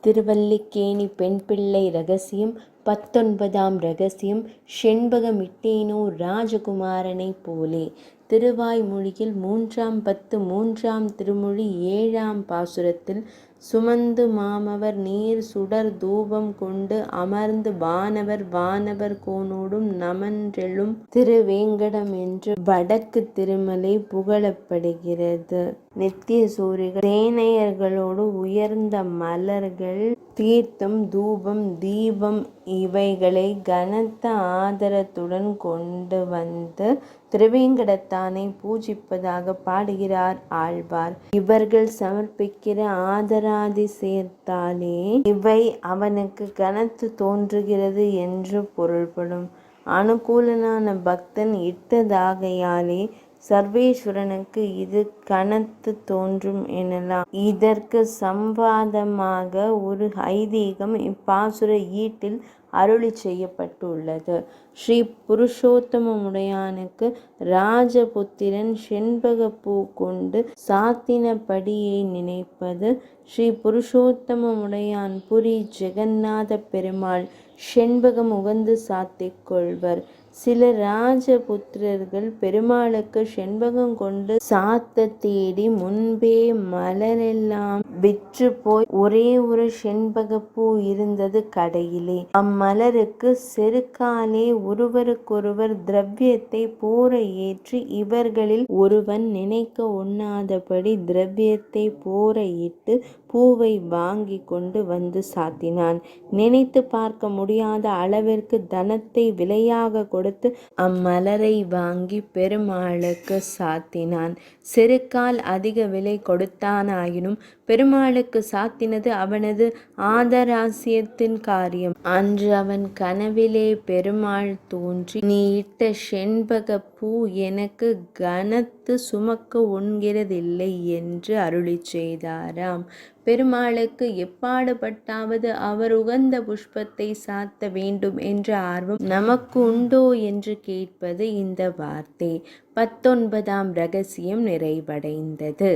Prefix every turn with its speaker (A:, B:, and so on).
A: திருவல்லிக்கேணி பெண்பிள்ளை ரகசியம் 19ஆம் ரகசியம். செண்பகமிட்டேனோ ராஜகுமாரனைப் போலே. திருவாய்மொழியில் 3ஆம் பத்து 3ஆம் திருமொழி 7ஆம் பாசுரத்தில் சுமந்து மாமவர் நீர் சுடர் தூபம் கொண்டு அமர்ந்து வானவர் கோனோடும் நமன்றெழும் திருவேங்கடம் என்று வடக்கு திருமலை புகழப்படுகிறது. நித்திய சூரிகள் தேனையர்களோடு உயர்ந்த மலர்கள் தீர்த்தம் தூபம் தீபம் இவைகளை கனத்த ஆதரத்துடன் கொண்டு வந்து திருவேங்கடத்தானை பூஜிப்பதாக பாடுகிறார் ஆழ்வார். இவர்கள் சமர்ப்பிக்கிற ஆதராதி சேர்த்தாலே இவை அவனுக்கு கனத்து தோன்றுகிறது என்று பொருள்படும். அனுகூலனான பக்தன் இட்டதாகையாலே சர்வேஸ்வரனுக்கு இது கனத்து தோன்றும் எனலாம். இதற்கு சம்வாதமாக ஒரு ஐதீகம் இப்பாசுர ஈட்டில் அருளி செய்யப்பட்டுள்ளது. ஸ்ரீ புருஷோத்தமுடையானுக்கு ராஜபுத்திரன் செண்பகப்பூ கொண்டு சாத்தினபடியை நினைப்பது. ஸ்ரீ புருஷோத்தமுடையான் புரி ஜெகநாத பெருமாள் செண்பகம் உகந்து சாத்திக் கொள்வர். சில ராஜபுத்திரர்கள் பெருமாளுக்கு செண்பகம் கொண்டு சாத்த தேடி முன்பே மலரெல்லாம் விற்று போய் ஒரே ஒரு செண்பகப்பூ இருந்தது கடையிலே. அம்மலருக்கு செருக்காலே ஒருவருக்கொருவர் திரவியத்தை போர ஏற்றி இவர்களில் ஒருவன் நினைக்க ஒண்ணாதபடி திரவியத்தை போர இட்டு பூவை வாங்கி கொண்டு வந்து சாத்தினான். நினைத்து பார்க்க முடியாத அளவிற்கு தனத்தை விலையாக கொடுத்து அம்மலரை வாங்கி பெருமாளுக்கு சாத்தினான். செருக்கால் அதிக விலை கொடுத்தானாயினும் பெருமாளுக்கு சாத்தினது அவனது ஆதராசியத்தின் காரியம். அன்று அவன் கனவிலே பெருமாள் தோன்றி நீ இட்ட செண்பக பூ எனக்கு கனத்து சுமக்க ஒண்கிறதில்லை என்று அருளி செய்தாராம். பெருமாளுக்கு எப்பாடுபட்டாவது அவர் உகந்த புஷ்பத்தை சாத்த வேண்டும் என்ற ஆர்வம் நமக்கு உண்டோ என்று கேட்பது இந்த வார்த்தை. 19ஆம் ரகசியம் நிறைவடைந்தது.